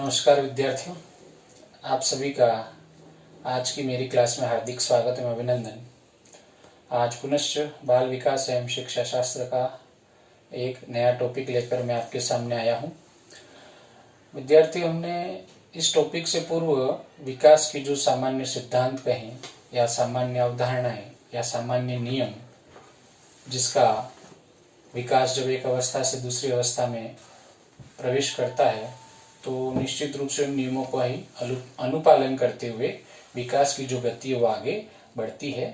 नमस्कार विद्यार्थियों, आप सभी का आज की मेरी क्लास में हार्दिक स्वागत एवं अभिनंदन। आज पुनश्च बाल विकास एवं शिक्षा शास्त्र का एक नया टॉपिक लेकर मैं आपके सामने आया हूं। विद्यार्थियों, हमने इस टॉपिक से पूर्व विकास की जो सामान्य सिद्धांत कहें या सामान्य अवधारणाएं या सामान्य नियम, जिसका विकास जब एक अवस्था से दूसरी अवस्था में प्रवेश करता है तो निश्चित रूप से उन नियमों का ही अनुपालन करते हुए विकास की जो गति है वो आगे बढ़ती है।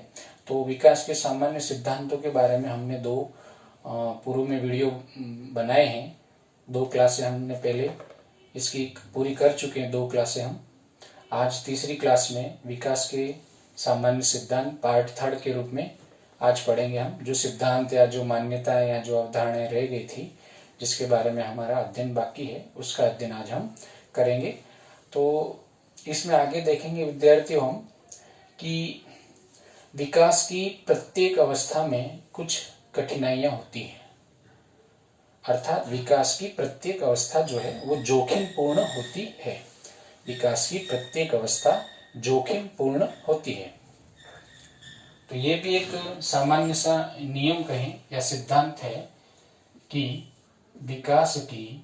तो विकास के सामान्य सिद्धांतों के बारे में हमने दो पूर्व में वीडियो बनाए हैं। 2 क्लासें हमने पहले इसकी पूरी कर चुके हैं। 2 क्लासें हम आज तीसरी क्लास में विकास के सामान्य सिद्धांत पार्ट 3 के रूप में आज पढ़ेंगे। हम जो सिद्धांत या जो मान्यताएं या जो अवधारणाएं रह गई थी, जिसके बारे में हमारा अध्ययन बाकी है, उसका अध्ययन आज हम करेंगे। तो इसमें आगे देखेंगे विद्यार्थियों हम कि विकास की प्रत्येक अवस्था में कुछ कठिनाइयां होती हैं, अर्थात विकास की प्रत्येक अवस्था जो है वो जोखिम पूर्ण होती है। विकास की प्रत्येक अवस्था जोखिम पूर्ण होती है। तो ये भी एक सामान्य सा नियम कहें या सिद्धांत है कि विकास की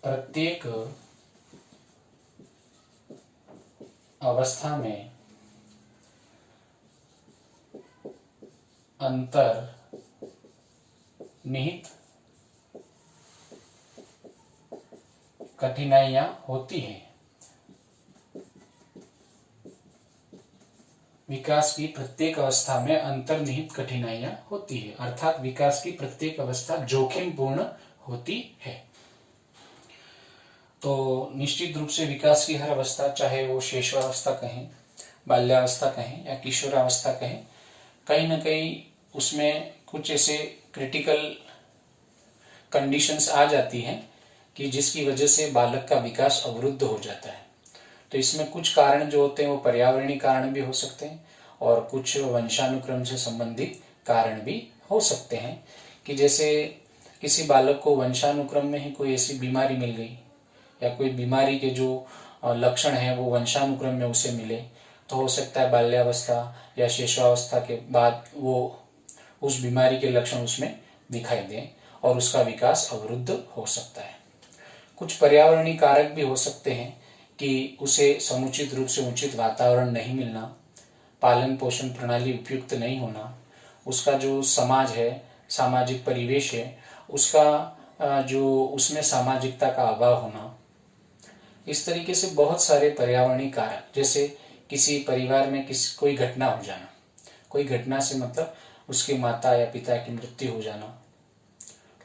प्रत्येक अवस्था में अंतर्निहित कठिनाइयां होती हैं। विकास की प्रत्येक अवस्था में अंतर्निहित कठिनाइयां होती है, अर्थात विकास की प्रत्येक अवस्था जोखिम पूर्ण होती है। तो निश्चित रूप से विकास की हर अवस्था, चाहे वो शैशवावस्था कहें, बाल्यावस्था कहें या किशोरावस्था कहें, कहीं ना कहीं उसमें कुछ ऐसे क्रिटिकल कंडीशंस आ जाती हैं कि जिसकी वजह से बालक का विकास अवरुद्ध हो जाता है। तो इसमें कुछ कारण जो होते हैं वो पर्यावरणीय कारण भी हो सकते हैं और कुछ वंशानुक्रम से संबंधित कारण भी हो सकते हैं। कि जैसे किसी बालक को वंशानुक्रम में ही कोई ऐसी बीमारी मिल गई या कोई बीमारी के जो लक्षण है वो वंशानुक्रम में उसे मिले, तो हो सकता है बाल्यावस्था या शिशुअवस्था के बाद वो उस बीमारी के लक्षण उसमें दिखाई दें और उसका विकास अवरुद्ध हो सकता है। कुछ पर्यावरणीय कारक भी हो सकते हैं कि उसे समुचित रूप से उचित वातावरण नहीं मिलना, पालन पोषण प्रणाली उपयुक्त नहीं होना, उसका जो समाज है, सामाजिक परिवेश है, उसका जो उसमें सामाजिकता का अभाव होना, इस तरीके से बहुत सारे पर्यावरणीय कारक, जैसे किसी परिवार में कोई घटना हो जाना, कोई घटना से मतलब उसके माता या पिता की मृत्यु हो जाना,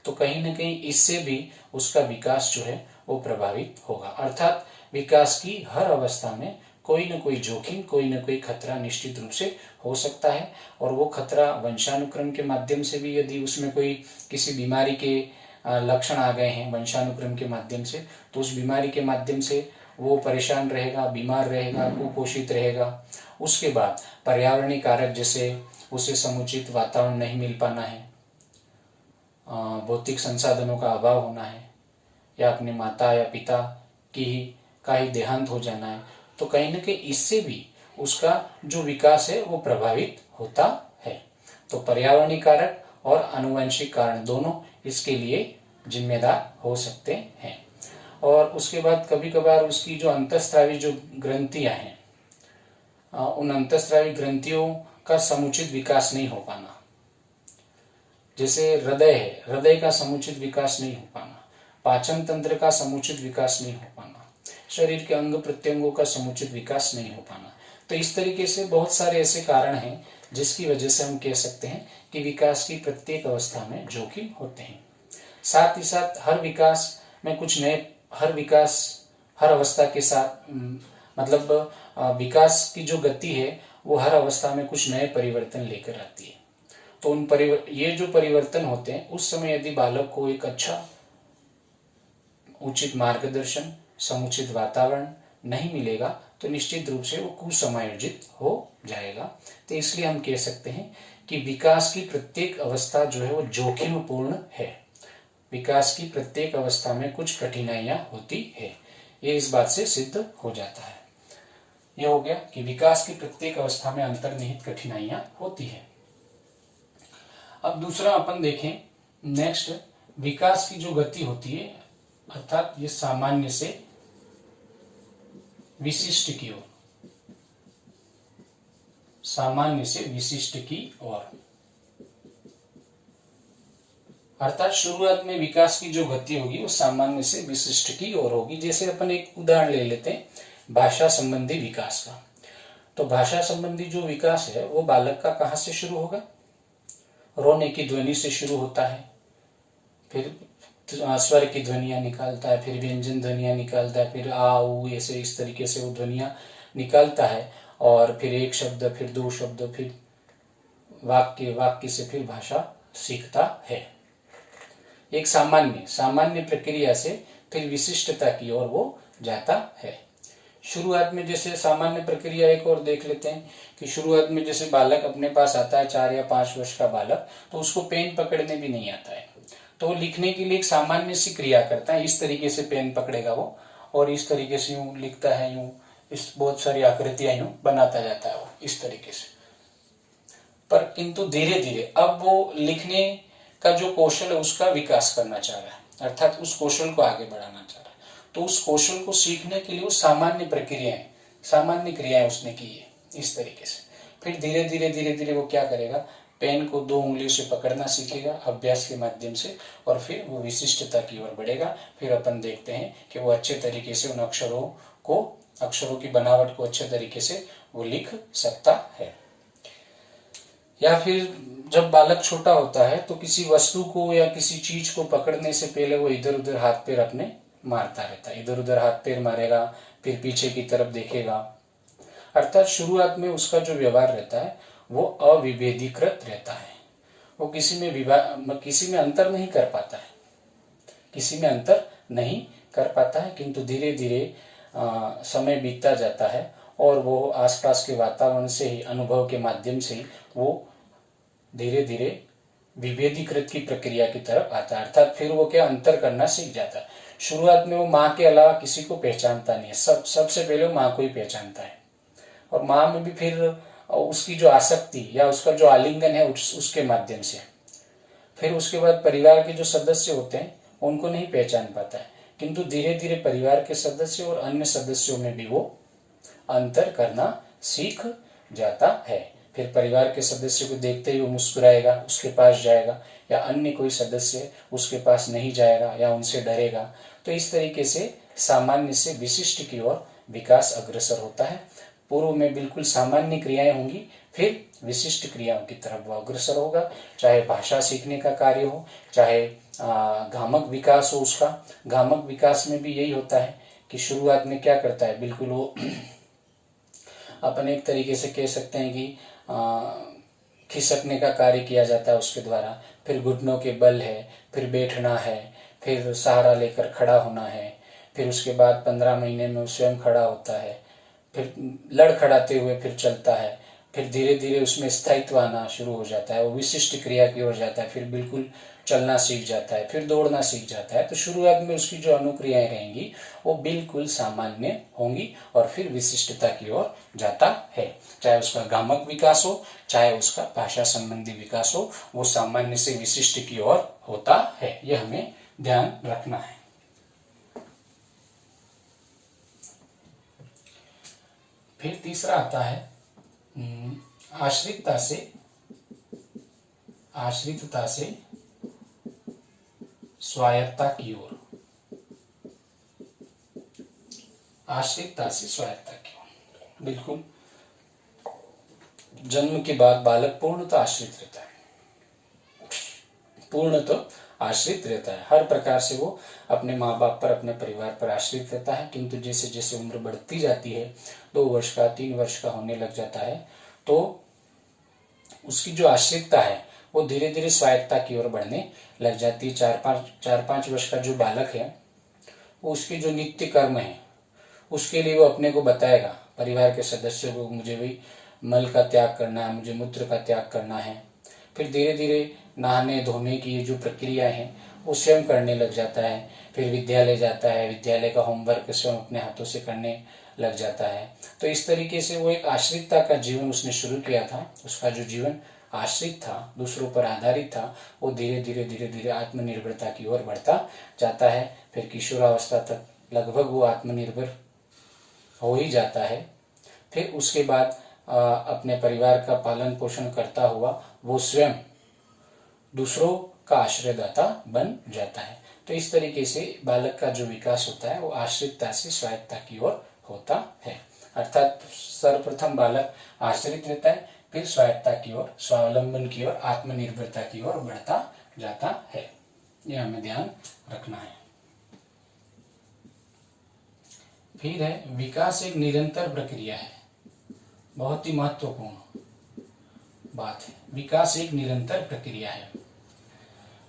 तो कहीं ना कहीं इससे भी उसका विकास जो है वो प्रभावित होगा। अर्थात विकास की हर अवस्था में कोई न कोई जोखिम, कोई न कोई खतरा निश्चित रूप से हो सकता है। और वो खतरा वंशानुक्रम के माध्यम से भी, यदि उसमें कोई किसी बीमारी के लक्षण आ गए हैं वंशानुक्रम के माध्यम से, तो उस बीमारी के माध्यम से वो परेशान रहेगा, बीमार रहेगा, कुपोषित रहेगा। उसके बाद पर्यावरणीय कारक, जैसे उसे समुचित वातावरण नहीं मिल पाना है, भौतिक संसाधनों का अभाव होना है, या अपने माता या पिता का ही देहांत हो जाना है, तो कहीं ना कहीं इससे भी उसका जो विकास है वो प्रभावित होता है। तो पर्यावरणीय कारक और आनुवंशिक कारण दोनों इसके लिए जिम्मेदार हो सकते हैं। और उसके बाद कभी कभार उसकी जो अंतःस्रावी जो ग्रंथियां हैं, उन अंतःस्रावी ग्रंथियों का समुचित विकास नहीं हो पाना। जैसे हृदय है, हृदय का समुचित विकास नहीं हो पाना, पाचन तंत्र का समुचित विकास नहीं हो पाना, शरीर के अंग प्रत्यंगों का समुचित विकास नहीं हो पाना। तो इस तरीके से बहुत सारे ऐसे कारण हैं जिसकी वजह से हम कह सकते हैं कि विकास की प्रत्येक अवस्था में जोखिम होते हैं। साथ ही साथ हर विकास में कुछ नए, हर अवस्था के साथ मतलब विकास की जो गति है वो हर अवस्था में कुछ नए परिवर्तन लेकर आती है। तो ये जो परिवर्तन होते हैं, उस समय यदि बालक को एक अच्छा उचित मार्गदर्शन, समुचित वातावरण नहीं मिलेगा तो निश्चित रूप से वो कुसमायोजित हो जाएगा। तो इसलिए हम कह सकते हैं कि विकास की प्रत्येक अवस्था जो है वो जोखिमपूर्ण है। विकास की प्रत्येक अवस्था में कुछ कठिनाइयां होती है। ये इस बात से सिद्ध हो जाता है। ये हो गया कि विकास की प्रत्येक अवस्था में अंतर्निहित कठिनाइयां होती है। अब दूसरा अपन देखें, नेक्स्ट, विकास की जो गति होती है, अर्थात ये सामान्य से विशिष्ट की ओर, सामान्य से विशिष्ट की ओर, अर्थात शुरुआत में विकास की जो गति होगी वो सामान्य से विशिष्ट की ओर होगी। जैसे अपन एक उदाहरण ले लेते हैं भाषा संबंधी विकास का। तो भाषा संबंधी जो विकास है वो बालक का कहाँ से शुरू होगा? रोने की ध्वनि से शुरू होता है, फिर स्वर की ध्वनियां निकालता है, फिर व्यंजन ध्वनियां निकालता है, फिर आ ऊ ऐसे इस तरीके से वो ध्वनियां निकालता है, और फिर एक शब्द, फिर दो शब्द, फिर वाक्य, वाक्य से फिर भाषा सीखता है। एक सामान्य प्रक्रिया से फिर विशिष्टता की ओर वो जाता है। शुरुआत में जैसे सामान्य प्रक्रिया एक और देख लेते हैं कि शुरुआत में जैसे बालक अपने पास आता है 4 या 5 वर्ष का बालक, तो उसको पेन पकड़ने भी नहीं आता है, तो वो लिखने के लिए एक सामान्य सी क्रिया करता है। इस तरीके से पेन पकड़ेगा वो और इस तरीके से यूं लिखता है, यूं इस बहुत सारी आकृतियां यूं बनाता जाता है वो इस तरीके से। पर किंतु धीरे धीरे अब वो लिखने का जो कौशल है उसका विकास करना चाह रहा है, अर्थात उस कौशल को आगे बढ़ाना चाह रहा है। तो उस कौशल को सीखने के लिए वो सामान्य प्रक्रियाएं, सामान्य क्रियाएं उसने की है इस तरीके से। फिर धीरे धीरे वो क्या करेगा, पेन को 2 उंगलियों से पकड़ना सीखेगा अभ्यास के माध्यम से, और फिर वो विशिष्टता की ओर बढ़ेगा। फिर अपन देखते हैं कि वो अच्छे तरीके से उन अक्षरों की बनावट को अच्छे तरीके से वो लिख सकता है। या फिर जब बालक छोटा होता है तो किसी वस्तु को या किसी चीज को पकड़ने से पहले वो इधर उधर हाथ पैर अपने मारता रहता है, इधर उधर हाथ पैर मारेगा, फिर पीछे की तरफ देखेगा। अर्थात शुरुआत में उसका जो व्यवहार रहता है वो अविभेदीकृत रहता है, वो किसी में अंतर नहीं कर पाता है, किसी में अंतर नहीं कर पाता है। किंतु धीरे धीरे समय बीतता जाता है और वो आसपास के वातावरण से ही, अनुभव के माध्यम से ही वो धीरे धीरे विभेदीकृत की प्रक्रिया की तरफ आता है। अर्थात फिर वो क्या, अंतर करना सीख जाता है। शुरुआत में वो माँ के अलावा किसी को पहचानता नहीं है, सबसे पहले वो माँ को ही पहचानता है, और माँ में भी फिर उसकी जो आसक्ति या उसका जो आलिंगन है उसके माध्यम से। फिर उसके बाद परिवार के जो सदस्य होते हैं उनको नहीं पहचान पाता है, किंतु धीरे धीरे परिवार के सदस्य और अन्य सदस्यों में भी वो अंतर करना सीख जाता है। फिर परिवार के सदस्य को देखते ही वो मुस्कुराएगा, उसके पास जाएगा, या अन्य कोई सदस्य उसके पास नहीं जाएगा या उनसे डरेगा। तो इस तरीके से सामान्य से विशिष्ट की ओर विकास अग्रसर होता है। पूर्व में बिल्कुल सामान्य क्रियाएं होंगी, फिर विशिष्ट क्रियाओं की तरफ वो अग्रसर होगा, चाहे भाषा सीखने का कार्य हो, चाहे गामक विकास हो। उसका गामक विकास में भी यही होता है कि शुरुआत में क्या करता है, बिल्कुल वो अपन एक तरीके से कह सकते हैं कि खिसकने का कार्य किया जाता है उसके द्वारा। फिर घुटनों के बल है, फिर बैठना है, फिर सहारा लेकर खड़ा होना है, फिर उसके बाद 15 महीने में स्वयं खड़ा होता है, फिर लड़खड़ाते हुए फिर चलता है, फिर धीरे धीरे उसमें स्थायित्व आना शुरू हो जाता है, वो विशिष्ट क्रिया की ओर जाता है, फिर बिल्कुल चलना सीख जाता है, फिर दौड़ना सीख जाता है। तो शुरुआत में उसकी जो अनुक्रियाएं रहेंगी वो बिल्कुल सामान्य होंगी और फिर विशिष्टता की ओर जाता है। चाहे उसका गामक विकास हो, चाहे उसका भाषा संबंधी विकास हो, वो सामान्य से विशिष्ट की ओर होता है। यह हमें ध्यान रखना है। फिर तीसरा आता है आश्रितता से स्वायत्तता की ओर। आश्रितता से स्वायत्तता की ओर, बिल्कुल जन्म के बाद बालक पूर्णतः आश्रित रहता है, पूर्णतः आश्रित रहता है। हर प्रकार से वो अपने माँ बाप पर, अपने परिवार पर आश्रित रहता है। किंतु जैसे जैसे उम्र बढ़ती जाती है, 2 वर्ष का, 3 वर्ष का होने लग जाता है, तो उसकी जो आश्रितता है वो धीरे धीरे स्वायत्तता की ओर बढ़ने लग जाती है। 4-5 वर्ष का जो बालक है वो उसके जो नित्य कर्म है उसके लिए वो अपने को बताएगा परिवार के सदस्यों को, मुझे भी मल का त्याग करना है, मुझे मूत्र का त्याग करना है। फिर धीरे धीरे नहाने धोने की जो प्रक्रिया है वो स्वयं करने लग जाता है। फिर विद्यालय जाता है, विद्यालय का होमवर्क स्वयं अपने हाथों से करने लग जाता है। तो इस तरीके से वो एक आश्रितता का जीवन उसने शुरू किया था। उसका जो जीवन आश्रित था, दूसरों पर आधारित था, वो धीरे धीरे आत्मनिर्भरता की ओर बढ़ता जाता है। फिर किशोरावस्था तक लगभग वो आत्मनिर्भर हो ही जाता है। फिर उसके बाद अपने परिवार का पालन पोषण करता हुआ वो स्वयं दूसरों का आश्रयदाता बन जाता है। तो इस तरीके से बालक का जो विकास होता है वो आश्रितता से स्वायत्तता की ओर होता है। अर्थात सर्वप्रथम बालक आश्रित रहता है, फिर स्वायत्तता की ओर, स्वावलंबन की ओर, आत्मनिर्भरता की ओर बढ़ता जाता है। यह हमें ध्यान रखना है। फिर है विकास एक निरंतर प्रक्रिया है। बहुत ही महत्वपूर्ण बात है, विकास एक निरंतर प्रक्रिया है।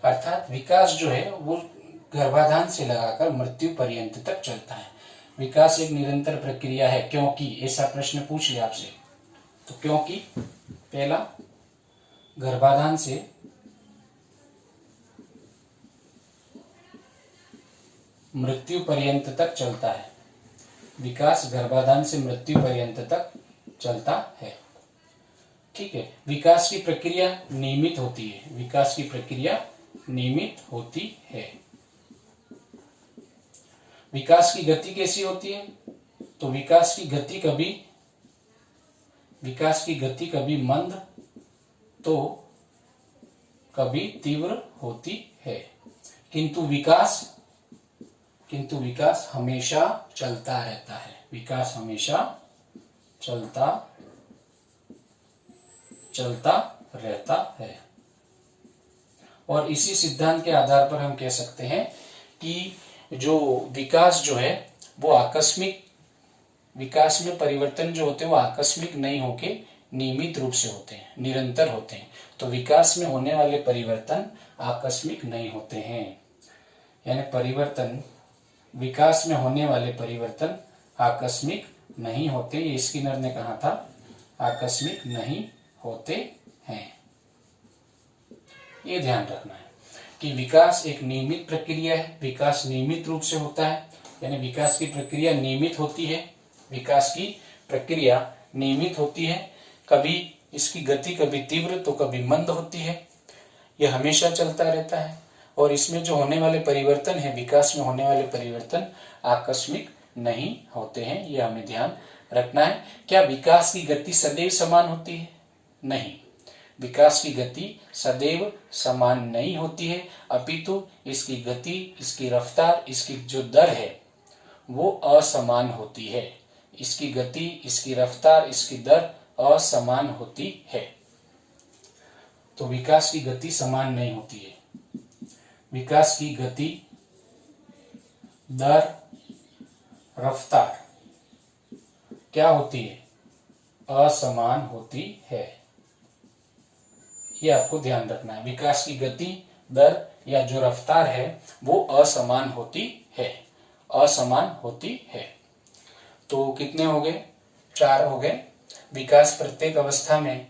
अर्थात विकास जो है वो गर्भाधान से लगाकर मृत्यु पर्यंत तक चलता है। विकास एक निरंतर प्रक्रिया है क्योंकि, ऐसा प्रश्न पूछ लिया आपसे तो क्योंकि पहला, गर्भाधान से मृत्यु पर्यंत तक चलता है। विकास गर्भाधान से मृत्यु पर्यंत तक चलता है। ठीक है। विकास की प्रक्रिया नियमित होती है। विकास की प्रक्रिया नियमित होती है। विकास की गति कैसी होती है? तो विकास की गति कभी मंद तो कभी तीव्र होती है, किंतु विकास हमेशा चलता रहता है। विकास हमेशा चलता रहता है। और इसी सिद्धांत के आधार पर हम कह सकते हैं कि जो विकास जो है वो आकस्मिक, विकास में परिवर्तन जो होते हैं वो आकस्मिक नहीं होके नियमित रूप से होते हैं, निरंतर होते हैं। तो विकास में होने वाले परिवर्तन आकस्मिक नहीं होते हैं। यानी विकास में होने वाले परिवर्तन आकस्मिक नहीं होते। ये स्किनर ने कहा था, आकस्मिक नहीं होते हैं। ये ध्यान रखना है कि विकास एक नियमित प्रक्रिया है। विकास नियमित रूप से होता है, यानी विकास की प्रक्रिया नियमित होती है। विकास की प्रक्रिया नियमित होती है। कभी इसकी गति कभी तीव्र तो कभी मंद होती है। यह हमेशा चलता रहता है। और इसमें जो होने वाले परिवर्तन है, विकास में होने वाले परिवर्तन आकस्मिक नहीं होते हैं। यह हमें ध्यान रखना है। क्या विकास की गति सदैव समान होती है? नहीं, विकास की गति सदैव समान नहीं होती है, अपितु इसकी गति, इसकी रफ्तार, इसकी जो दर है वो असमान होती है। इसकी गति, इसकी रफ्तार, इसकी दर असमान होती है। तो विकास की गति समान नहीं होती है। विकास की गति, दर, रफ्तार क्या होती है? असमान होती है। यह आपको ध्यान रखना है। विकास की गति, दर या जो रफ्तार है वो असमान होती है, असमान होती है। तो कितने हो गए? 4 हो गए। विकास प्रत्येक अवस्था में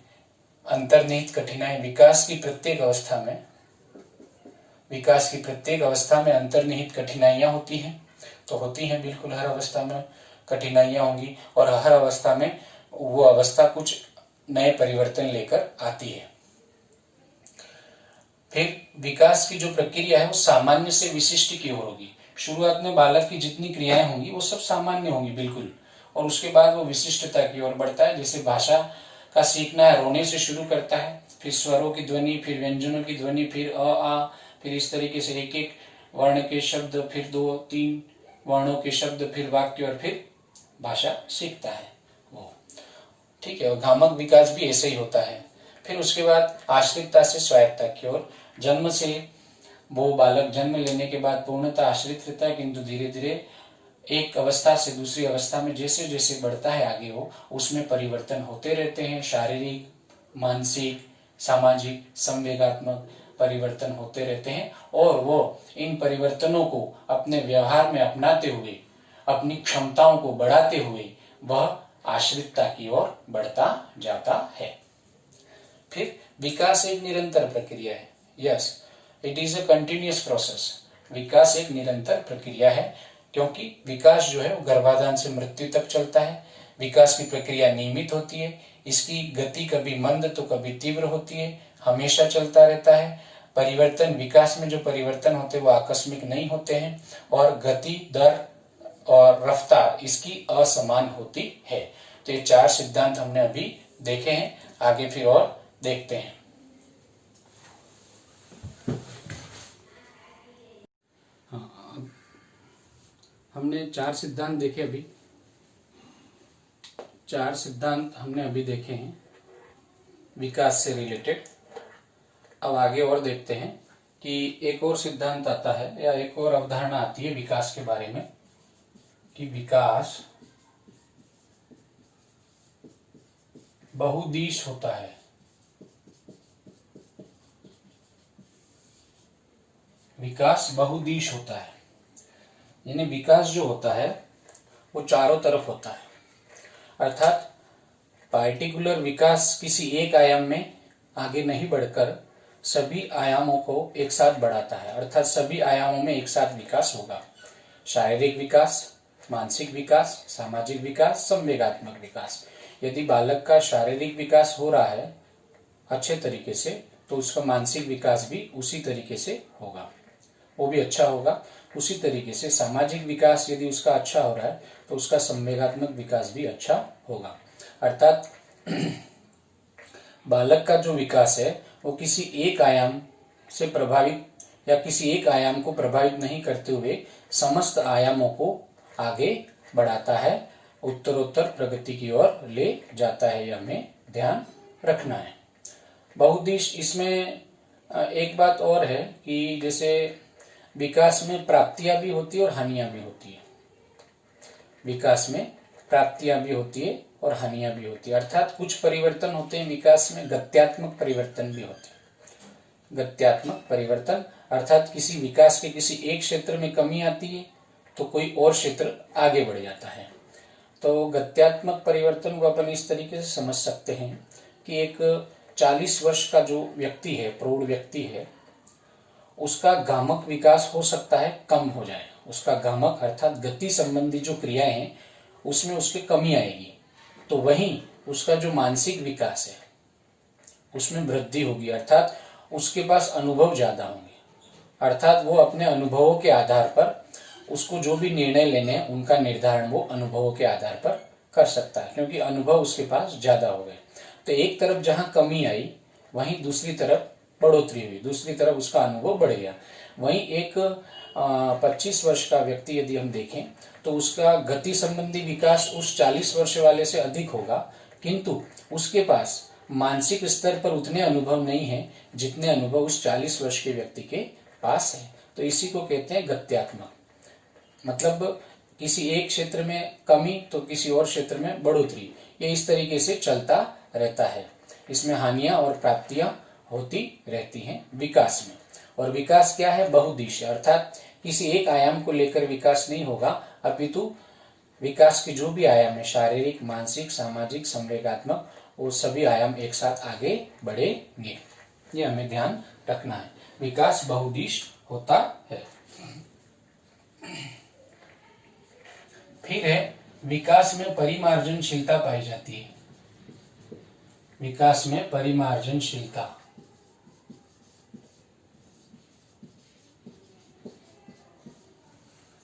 अंतर्निहित कठिनाई, विकास की प्रत्येक अवस्था में अंतर्निहित कठिनाइयां होती हैं। तो होती हैं, बिल्कुल हर अवस्था में कठिनाइयां होंगी और हर अवस्था में वो अवस्था कुछ नए परिवर्तन लेकर आती है। फिर विकास की जो प्रक्रिया है वो सामान्य से विशिष्ट की ओर होगी। शुरुआत में बालक की जितनी क्रियाएं होंगी वो सब सामान्य होंगी बिल्कुल, और उसके बाद वो विशिष्टता की ओर बढ़ता है। जैसे भाषा का सीखना है, रोने से शुरू करता है, फिर स्वरों की ध्वनि, फिर व्यंजनों की ध्वनि, फिर अ आ, फिर इस तरीके से एक एक वर्ण के शब्द, फिर 2-3 वर्णों के शब्द, फिर वाक्य, और फिर भाषा सीखता है वो। ठीक है। और घामक विकास भी ऐसे ही होता है। फिर उसके बाद आश्रितता से स्वायत्तता की ओर, जन्म से वो बालक जन्म लेने के बाद पूर्णतः आश्रित रहता है, किंतु धीरे धीरे एक अवस्था से दूसरी अवस्था में जैसे जैसे बढ़ता है आगे वो, उसमें परिवर्तन होते रहते हैं। शारीरिक, मानसिक, सामाजिक, संवेगात्मक परिवर्तन होते रहते हैं और वो इन परिवर्तनों को अपने व्यवहार में अपनाते हुए, अपनी क्षमताओं को बढ़ाते हुए वह आश्रितता की ओर बढ़ता जाता है। फिर विकास एक निरंतर प्रक्रिया है। Yes, it is a continuous process. विकास एक निरंतर प्रक्रिया है, क्योंकि विकास जो है वो गर्भाधान से मृत्यु तक चलता है। विकास की प्रक्रिया नियमित होती है, इसकी गति कभी मंद तो कभी तीव्र होती है, हमेशा चलता रहता है। परिवर्तन, विकास में जो परिवर्तन होते हैं वो आकस्मिक नहीं होते हैं, और गति, दर और रफ्तार इसकी असमान होती है। तो ये 4 सिद्धांत हमने अभी देखे हैं, आगे फिर और देखते हैं। हमने 4 सिद्धांत देखे अभी, 4 सिद्धांत हमने अभी देखे हैं विकास से रिलेटेड। अब आगे और देखते हैं कि एक और सिद्धांत आता है या एक और अवधारणा आती है विकास के बारे में, कि विकास बहुदिश होता है। विकास बहुदिश होता है, यानी विकास जो होता है वो चारों तरफ होता है। अर्थात पार्टिकुलर विकास किसी एक आयाम में आगे नहीं बढ़कर सभी आयामों को एक साथ बढ़ाता है, अर्थात सभी आयामों में एक साथ विकास होगा। शारीरिक विकास, मानसिक विकास, सामाजिक विकास, संवेगात्मक विकास। यदि बालक का शारीरिक विकास हो रहा है अच्छे तरीके से, तो उसका मानसिक विकास भी उसी तरीके से होगा, वो भी अच्छा होगा। उसी तरीके से सामाजिक विकास यदि उसका अच्छा हो रहा है तो उसका संवेगात्मक विकास भी अच्छा होगा। अर्थात बालक का जो विकास है वो किसी एक आयाम से प्रभावित या किसी एक आयाम को प्रभावित नहीं करते हुए समस्त आयामों को आगे बढ़ाता है, उत्तरोत्तर प्रगति की ओर ले जाता है। यह हमें ध्यान रखना है। बहुदिश, इसमें एक बात और है कि जैसे विकास में प्राप्तियां भी होती है और हानियां भी होती है। विकास में प्राप्तियां भी होती है और हानियां भी होती है। अर्थात कुछ परिवर्तन होते हैं विकास में, गत्यात्मक परिवर्तन भी होते हैं। गत्यात्मक परिवर्तन अर्थात किसी विकास के किसी एक क्षेत्र में कमी आती है तो कोई और क्षेत्र आगे बढ़ जाता है। तो गत्यात्मक परिवर्तन को अपन इस तरीके से समझ सकते हैं कि एक 40 वर्ष का जो व्यक्ति है, प्रौढ़ व्यक्ति है, उसका गामक विकास हो सकता है कम हो जाए। उसका गामक अर्थात गति संबंधी जो क्रियाएं हैं उसमें उसकी कमी आएगी। तो वहीं उसका जो मानसिक विकास है उसमें वृद्धि होगी, अर्थात उसके पास अनुभव ज्यादा होंगे। अर्थात वो अपने अनुभवों के आधार पर उसको जो भी निर्णय लेने हैं उनका निर्धारण वो अनुभवों के आधार पर कर सकता है, क्योंकि अनुभव उसके पास ज्यादा हो गए। तो एक तरफ जहां कमी आई वहीं दूसरी तरफ बढ़ोतरी हुई, दूसरी तरफ उसका अनुभव बढ़ गया। वहीं एक 25 वर्ष का व्यक्ति यदि हम देखें तो उसका गति संबंधी विकास उस 40 वर्ष वाले से अधिक होगा, किंतु उसके पास मानसिक स्तर पर उतने अनुभव नहीं है जितने अनुभव उस 40 वर्ष के व्यक्ति के पास है। तो इसी को कहते हैं गत्यात्मक, मतलब किसी एक क्षेत्र में कमी तो किसी और क्षेत्र में बढ़ोतरी। ये इस तरीके से चलता रहता है। इसमें हानियां और प्राप्तियां होती रहती हैं विकास में। और विकास क्या है? बहुदिशीय, अर्थात किसी एक आयाम को लेकर विकास नहीं होगा, अपितु विकास के जो भी आयाम है, शारीरिक, मानसिक, सामाजिक, संवेगात्मक, वो सभी आयाम एक साथ आगे बढ़ेंगे। ये हमें ध्यान रखना है। विकास बहुदिश होता है। फिर है विकास में परिमार्जनशीलता पाई जाती है। विकास में परिमार्जनशीलता,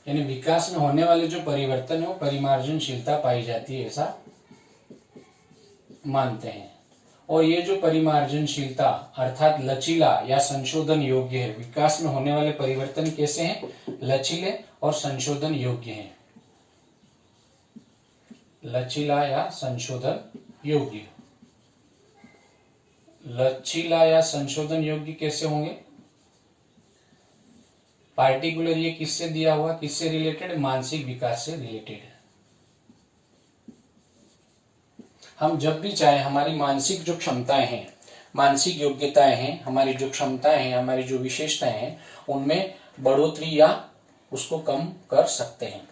यानी विकास में होने वाले जो परिवर्तन है वो परिमार्जनशीलता पाई जाती है, ऐसा मानते हैं। और ये जो परिमार्जनशीलता अर्थात लचीला या संशोधन योग्य है। विकास में होने वाले परिवर्तन कैसे हैं? लचीले और संशोधन योग्य हैं। लचीला या संशोधन योग्य। लचीला या संशोधन योग्य कैसे होंगे? पार्टिकुलर ये किससे दिया हुआ, किससे रिलेटेड? मानसिक विकास से रिलेटेड है। हम जब भी चाहे हमारी मानसिक जो क्षमताएं हैं, मानसिक योग्यताएं हैं, हमारी जो क्षमताएं हैं, हमारी जो विशेषताएं हैं, उनमें बढ़ोतरी या उसको कम कर सकते हैं।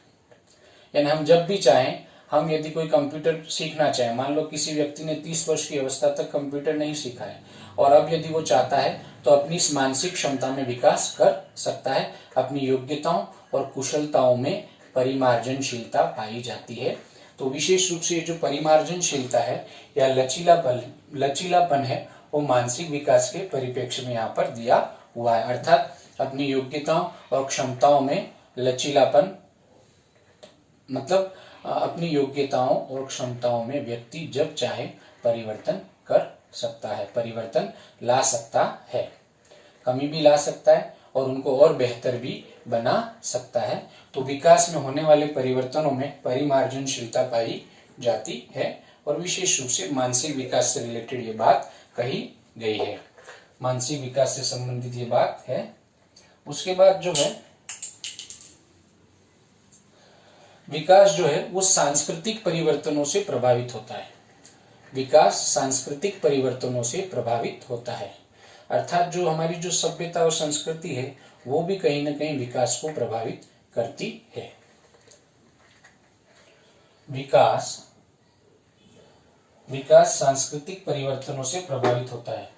यानी हम जब भी चाहें हम यदि कोई कंप्यूटर सीखना चाहे, मान लो किसी व्यक्ति ने 30 वर्ष की अवस्था तक कंप्यूटर नहीं सीखा है और अब यदि वो चाहता है तो अपनी इस मानसिक क्षमता में विकास कर सकता है। अपनी योग्यताओं और कुशलताओं में परिमार्जनशीलता पाई जाती है। तो विशेष रूप से जो परिमार्जनशीलता है या लचीलापन है वो मानसिक विकास के परिप्रेक्ष्य में यहाँ पर दिया हुआ है। अर्थात अपनी योग्यताओं और क्षमताओं में लचीलापन, मतलब अपनी योग्यताओं और क्षमताओं में व्यक्ति जब चाहे परिवर्तन कर सकता है, परिवर्तन ला सकता है, कमी भी ला सकता है और उनको और बेहतर भी बना सकता है। तो विकास में होने वाले परिवर्तनों में परिमार्जनशीलता पाई जाती है और विशेष रूप से मानसिक विकास से रिलेटेड ये बात कही गई है, मानसिक विकास से संबंधित ये बात है। उसके बाद जो है विकास जो है वो सांस्कृतिक परिवर्तनों से प्रभावित होता है। विकास सांस्कृतिक परिवर्तनों से प्रभावित होता है, अर्थात जो हमारी जो सभ्यता और संस्कृति है वो भी कहीं ना कहीं विकास को प्रभावित करती है। विकास सांस्कृतिक परिवर्तनों से प्रभावित होता है।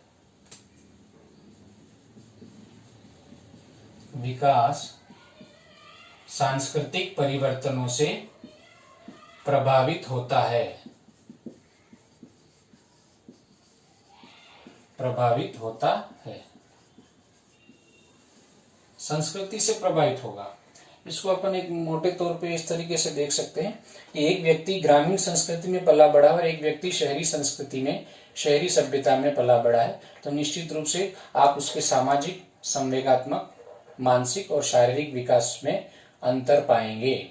विकास सांस्कृतिक परिवर्तनों से प्रभावित होता है, प्रभावित होता है, संस्कृति से प्रभावित होगा। इसको अपन एक मोटे तौर पे इस तरीके से देख सकते हैं कि एक व्यक्ति ग्रामीण संस्कृति में पला बड़ा और एक व्यक्ति शहरी संस्कृति में, शहरी सभ्यता में पला बड़ा है, तो निश्चित रूप से आप उसके सामाजिक, संवेगात्मक, मानसिक और शारीरिक विकास में अंतर पाएंगे।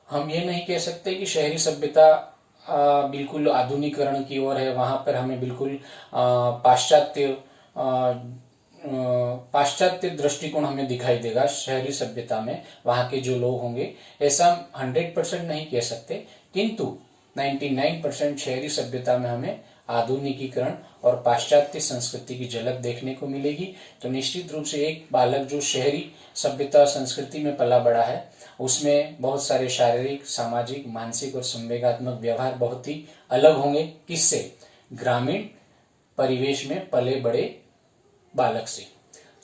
हम ये नहीं कह सकते कि शहरी सभ्यता बिल्कुल आधुनिकीकरण की ओर है, वहां पर हमें बिल्कुल पाश्चात्य दृष्टिकोण हमें दिखाई देगा शहरी सभ्यता में, वहां के जो लोग होंगे, ऐसा 100% नहीं कह सकते, किंतु 99% शहरी सभ्यता में हमें आधुनिकीकरण और पाश्चात्य संस्कृति की झलक देखने को मिलेगी। तो निश्चित रूप से एक बालक जो शहरी सभ्यता संस्कृति में पला बड़ा है उसमें बहुत सारे शारीरिक, सामाजिक, मानसिक और संवेगात्मक व्यवहार बहुत ही अलग होंगे। किससे? ग्रामीण परिवेश में पले बड़े बालक से।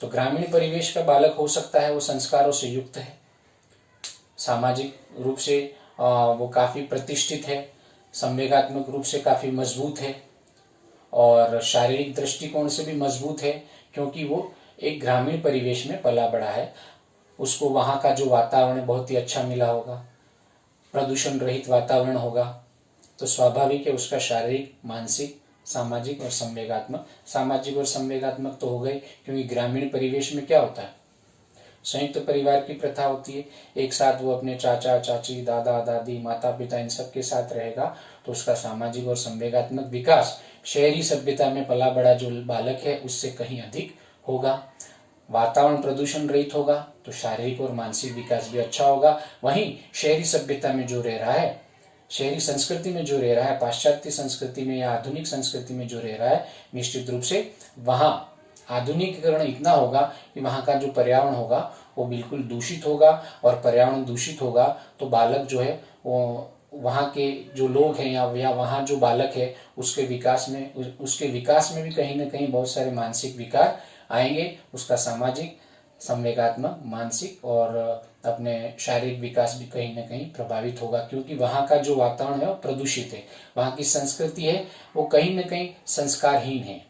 तो ग्रामीण परिवेश का बालक हो सकता है वो संस्कारों से युक्त है, सामाजिक रूप से वो काफी प्रतिष्ठित है, संवेगात्मक रूप से काफी मजबूत है और शारीरिक दृष्टिकोण से भी मजबूत है, क्योंकि वो एक ग्रामीण परिवेश में पला बड़ा है। उसको वहां का जो वातावरण बहुत ही अच्छा मिला होगा, प्रदूषण रहित वातावरण होगा, तो स्वाभाविक है उसका शारीरिक, मानसिक, सामाजिक और संवेगात्मक, सामाजिक और संवेगात्मक तो हो गए, क्योंकि ग्रामीण परिवेश में क्या होता है, संयुक्त परिवार की प्रथा होती है, एक साथ वो अपने चाचा चाची, दादा दादी, माता पिता इन सब के साथ रहेगा, तो उसका सामाजिक और संवेगात्मक विकास शहरी सभ्यता में पला बड़ा जो बालक है उससे कहीं अधिक होगा। वातावरण प्रदूषण रहित होगा तो शारीरिक और मानसिक विकास भी अच्छा होगा। वहीं शहरी सभ्यता में जो रह रहा है, शहरी संस्कृति में जो रह रहा है, पाश्चात्य संस्कृति में या आधुनिक संस्कृति में जो रह रहा है, निश्चित रूप से वहां आधुनिकीकरण इतना होगा कि वहां का जो पर्यावरण होगा वो बिल्कुल दूषित होगा, और पर्यावरण दूषित होगा तो बालक जो है वो वहां के जो लोग हैं या वहां जो बालक है उसके विकास में भी कहीं ना कहीं बहुत सारे मानसिक विकार आएंगे। उसका सामाजिक, संवेगात्मक, मानसिक और अपने शारीरिक विकास भी कहीं ना कहीं प्रभावित होगा, क्योंकि वहां का जो वातावरण है वो प्रदूषित है, वहां की संस्कृति है वो कहीं ना कहीं संस्कारहीन है।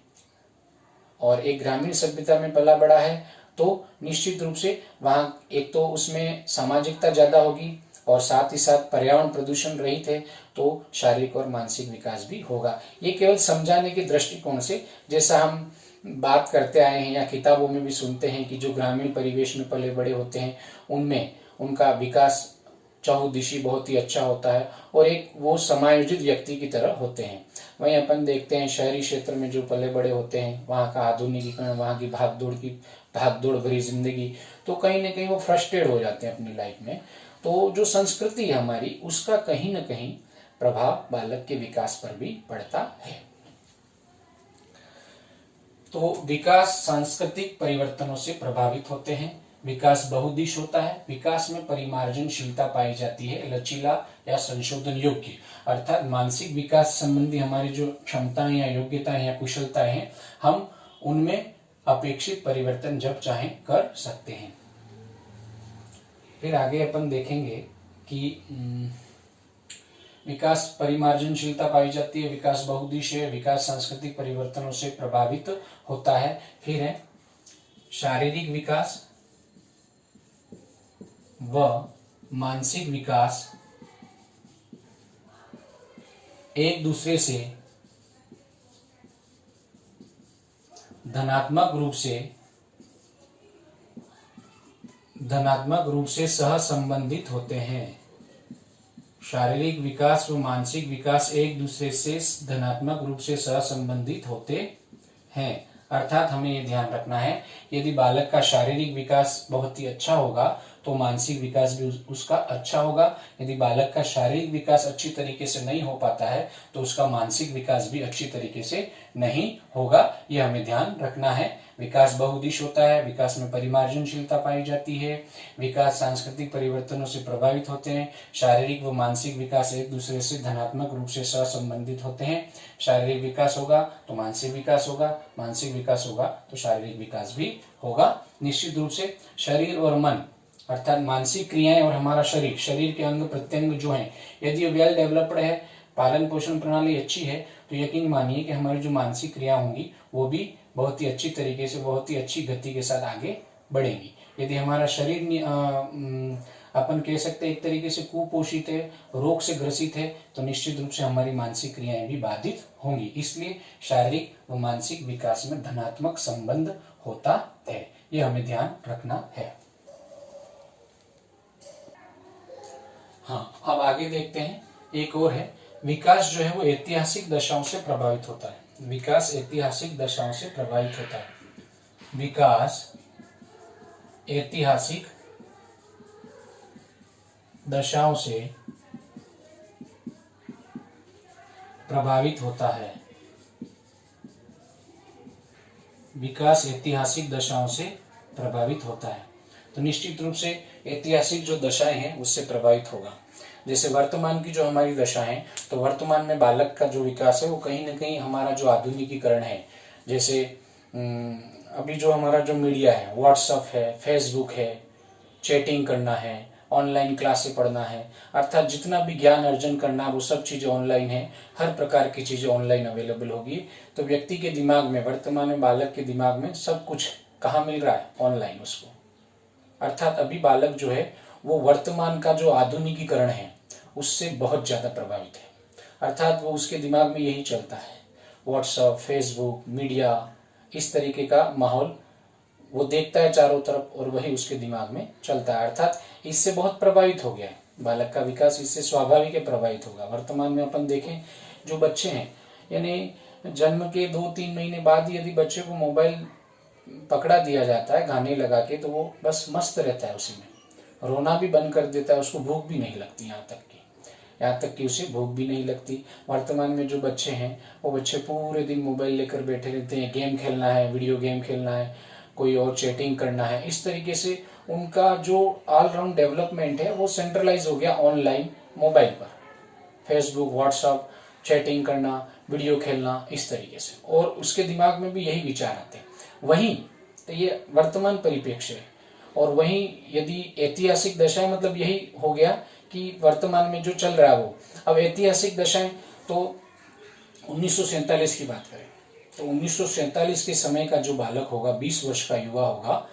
और एक ग्रामीण सभ्यता में पला बड़ा है तो निश्चित रूप से वहां एक तो उसमें सामाजिकता ज्यादा होगी और साथ ही साथ पर्यावरण प्रदूषण रहित है, तो शारीरिक और मानसिक विकास भी होगा। ये केवल समझाने के दृष्टिकोण से, जैसा हम बात करते आए हैं या किताबों में भी सुनते हैं कि जो ग्रामीण परिवेश में पले बड़े होते हैं उनमें उनका विकास चहुदिशी बहुत ही अच्छा होता है और एक वो समायोजित व्यक्ति की तरह होते हैं। वहीं अपन देखते हैं शहरी क्षेत्र में जो पले बड़े होते हैं, वहाँ का आधुनिकीकरण, वहाँ की भागदौड़ भरी जिंदगी, तो कहीं ना कहीं वो फ्रस्ट्रेट हो जाते हैं अपनी लाइफ में। तो जो संस्कृति है हमारी, उसका कहीं ना कहीं प्रभाव बालक के विकास पर भी पड़ता है। तो विकास सांस्कृतिक परिवर्तनों से प्रभावित होते हैं, विकास बहुदिश होता है। विकास में परिमार्जनशीलता पाई जाती है, लचीला या संशोधन योग्य, अर्थात मानसिक विकास संबंधी हमारी जो क्षमताएं या योग्यताएं या कुशलताएं हैं, हम उनमें अपेक्षित परिवर्तन जब चाहें कर सकते हैं। फिर आगे अपन देखेंगे कि विकास परिमार्जनशीलता पाई जाती है, विकास बहुदिश है, विकास सांस्कृतिक परिवर्तनों से प्रभावित होता है। फिर है शारीरिक विकास व मानसिक विकास एक दूसरे से धनात्मक रूप से सहसंबंधित होते हैं। शारीरिक विकास व मानसिक विकास एक दूसरे से धनात्मक रूप से सहसंबंधित होते हैं, अर्थात हमें ये ध्यान रखना है, यदि बालक का शारीरिक विकास बहुत ही अच्छा होगा तो मानसिक विकास भी उसका अच्छा होगा। यदि बालक का शारीरिक विकास अच्छी तरीके से नहीं हो पाता है तो उसका मानसिक विकास भी अच्छी तरीके से नहीं होगा, यह हमें ध्यान रखना है। विकास बहुदिश होता है, विकास में परिमार्जनशीलता पाई जाती है, विकास सांस्कृतिक परिवर्तनों से प्रभावित होते हैं, शारीरिक व मानसिक विकास एक दूसरे से धनात्मक रूप से सहसंबंधित होते हैं। शारीरिक विकास होगा तो मानसिक विकास होगा, मानसिक विकास होगा तो शारीरिक विकास भी होगा। निश्चित रूप से शरीर और मन अर्थात मानसिक क्रियाएं और हमारा शरीर के अंग प्रत्यंग जो हैं, यदि वेल डेवलप्ड है, पालन पोषण प्रणाली अच्छी है, तो यकीन मानिए कि हमारी जो मानसिक क्रिया होंगी वो भी बहुत ही अच्छी तरीके से, बहुत ही अच्छी गति के साथ आगे बढ़ेंगी। यदि हमारा शरीर अपन कह सकते हैं एक तरीके से कुपोषित है, रोग से ग्रसित है, तो निश्चित रूप से हमारी मानसिक क्रियाएं भी बाधित होंगी। इसलिए शारीरिक व मानसिक विकास में धनात्मक संबंध होता है, यह हमें ध्यान रखना है। हाँ, अब आगे देखते हैं, एक और है विकास जो है वो ऐतिहासिक दशाओं से प्रभावित होता है। विकास ऐतिहासिक दशाओं से प्रभावित होता है। विकास ऐतिहासिक दशाओं से प्रभावित होता है। विकास ऐतिहासिक दशाओं से प्रभावित होता है, तो निश्चित रूप से ऐतिहासिक जो दशाएं हैं उससे प्रभावित होगा। जैसे वर्तमान की जो हमारी दशा है, तो वर्तमान में बालक का जो विकास है वो कहीं ना कहीं हमारा जो आधुनिकीकरण है, जैसे अभी जो हमारा जो मीडिया है, व्हाट्सएप है, फेसबुक है, चैटिंग करना है, ऑनलाइन क्लासें पढ़ना है, अर्थात जितना भी ज्ञान अर्जन करना है वो सब चीजें ऑनलाइन है, हर प्रकार की चीजें ऑनलाइन अवेलेबल होगी। तो व्यक्ति के दिमाग में, वर्तमान में बालक के दिमाग में सब कुछ कहाँ मिल रहा है? ऑनलाइन उसको। अर्थात अभी बालक जो है वो वर्तमान का जो आधुनिकीकरण है उससे बहुत ज्यादा प्रभावित है, अर्थात वो उसके दिमाग में यही चलता है, व्हाट्सएप, फेसबुक, मीडिया, इस तरीके का माहौल वो देखता है चारों तरफ और वही उसके दिमाग में चलता है, अर्थात इससे बहुत प्रभावित हो गया है। बालक का विकास इससे स्वाभाविक है प्रभावित होगा। वर्तमान में अपन देखें जो बच्चे हैं, यानी जन्म के 2-3 महीने बाद ही यदि बच्चे को मोबाइल पकड़ा दिया जाता है गाने लगा के, तो वो बस मस्त रहता है उसी में, रोना भी बंद कर देता है, उसको भूख भी नहीं लगती, यहाँ तक कि उसे भूख भी नहीं लगती। वर्तमान में जो बच्चे हैं वो बच्चे पूरे दिन मोबाइल लेकर बैठे रहते हैं, गेम खेलना है, वीडियो गेम खेलना है, कोई और चैटिंग करना है, इस तरीके से उनका जो ऑलराउंड डेवलपमेंट है वो सेंट्रलाइज हो गया ऑनलाइन मोबाइल पर, फेसबुक, व्हाट्सएप, चैटिंग करना, वीडियो खेलना, इस तरीके से, और उसके दिमाग में भी यही विचार आते हैं। वहीं तो ये वर्तमान परिप्रेक्ष्य है, और वहीं यदि ऐतिहासिक दशाएं, मतलब यही हो गया कि वर्तमान में जो चल रहा है वो। अब ऐतिहासिक दशाएं तो 1947 की बात करें तो 1947 के समय का जो बालक होगा, 20 वर्ष का युवा होगा,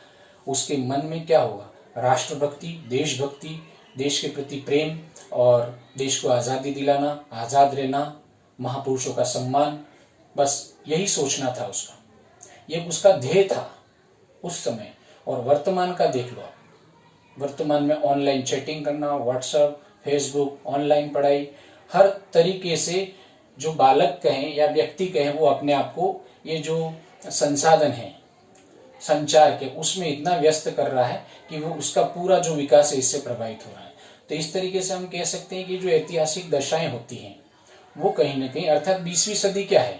उसके मन में क्या होगा? राष्ट्रभक्ति, देशभक्ति, देश के प्रति प्रेम और देश को आज़ादी दिलाना, आज़ाद रहना, महापुरुषों का सम्मान, बस यही सोचना था उसका, ये उसका ध्येय था उस समय। और वर्तमान का देख लो, वर्तमान में ऑनलाइन चैटिंग करना, व्हाट्सएप, फेसबुक, ऑनलाइन पढ़ाई, हर तरीके से जो बालक कहें या व्यक्ति कहें, वो अपने आप को ये जो संसाधन है संचार के, उसमें इतना व्यस्त कर रहा है कि वो उसका पूरा जो विकास है इससे प्रभावित हो रहा है। तो इस तरीके से हम कह सकते हैं कि जो ऐतिहासिक दशाएं होती हैं वो कहीं ना कहीं, अर्थात 20वीं सदी क्या है?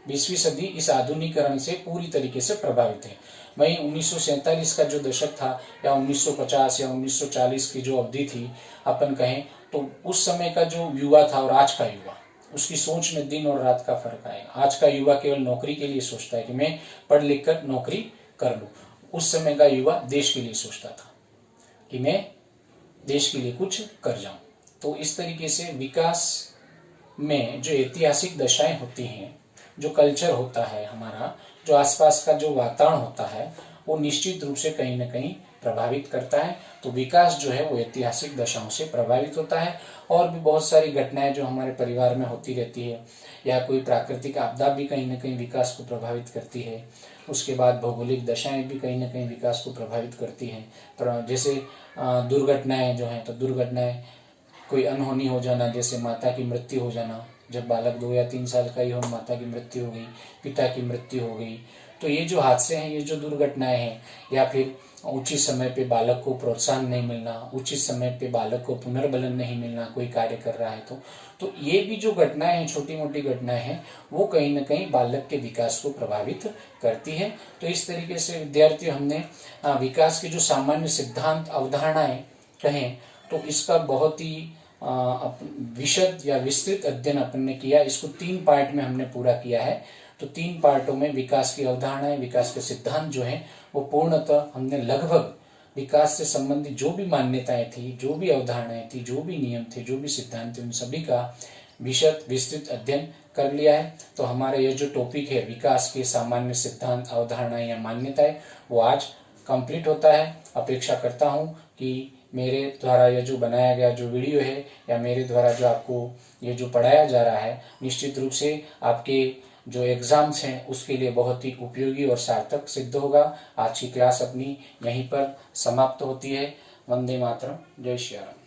20वीं सदी इस आधुनिकीकरण से पूरी तरीके से प्रभावित है। वहीं 1947 का जो दशक था या 1950 या 1940 की जो अवधि थी अपन कहें, तो उस समय का जो युवा था और आज का युवा, उसकी सोच में दिन और रात का फर्क आएगा। आज का युवा केवल नौकरी के लिए सोचता है कि मैं पढ़ लिख कर नौकरी कर लूं। उस समय का युवा देश के लिए सोचता था कि मैं देश के लिए कुछ कर जाऊं। तो इस तरीके से विकास में जो ऐतिहासिक दशाएं होती हैं, जो कल्चर होता है हमारा, जो आसपास का जो वातावरण होता है, वो निश्चित रूप से कहीं ना कहीं प्रभावित करता है। तो विकास जो है वो ऐतिहासिक दशाओं से प्रभावित होता है। और भी बहुत सारी घटनाएं जो हमारे परिवार में होती रहती है, या कोई प्राकृतिक आपदा भी कहीं ना कहीं विकास को प्रभावित करती है। उसके बाद भौगोलिक दशाएं भी कहीं ना कहीं विकास को प्रभावित करती हैं। जैसे दुर्घटनाएं जो हैं, तो दुर्घटनाएं कोई अनहोनी हो जाना, जैसे माता की मृत्यु हो जाना, जब बालक 2 या 3 साल का ही हो, माता की मृत्यु हो गई, पिता की मृत्यु हो गई। तो ये जो हादसे हैं, ये जो दुर्घटनाएं हैं, या फिर उचित समय पे बालक को प्रोत्साहन नहीं मिलना, उचित समय पे बालक को पुनर्बलन नहीं मिलना कोई कार्य कर रहा है तो ये भी जो घटनाएं हैं, छोटी मोटी घटनाएं हैं, वो कहीं ना कहीं बालक के विकास को प्रभावित करती है। तो इस तरीके से विद्यार्थियों, हमने विकास के जो सामान्य सिद्धांत अवधारणाएं कहें, तो इसका बहुत ही विशद या विस्तृत अध्ययन अपन ने किया। इसको 3 पार्ट में हमने पूरा किया है। तो 3 पार्टों में विकास की अवधारणाएं, विकास के सिद्धांत जो हैं, वो पूर्णतः हमने लगभग विकास से संबंधित जो भी मान्यताएं थी, जो भी अवधारणाएं थी, जो भी नियम थे, जो भी सिद्धांत थे, उन सभी का विशद विस्तृत अध्ययन कर लिया है। तो हमारा ये जो टॉपिक है, विकास के सामान्य सिद्धांत, अवधारणाएं या मान्यताएं, वो आज कंप्लीट होता है। अपेक्षा करता हूँ कि मेरे द्वारा ये जो बनाया गया जो वीडियो है, या मेरे द्वारा जो आपको ये जो पढ़ाया जा रहा है, निश्चित रूप से आपके जो एग्जाम्स हैं उसके लिए बहुत ही उपयोगी और सार्थक सिद्ध होगा। आज की क्लास अपनी यहीं पर समाप्त होती है। वंदे मातरम। जय श्री राम।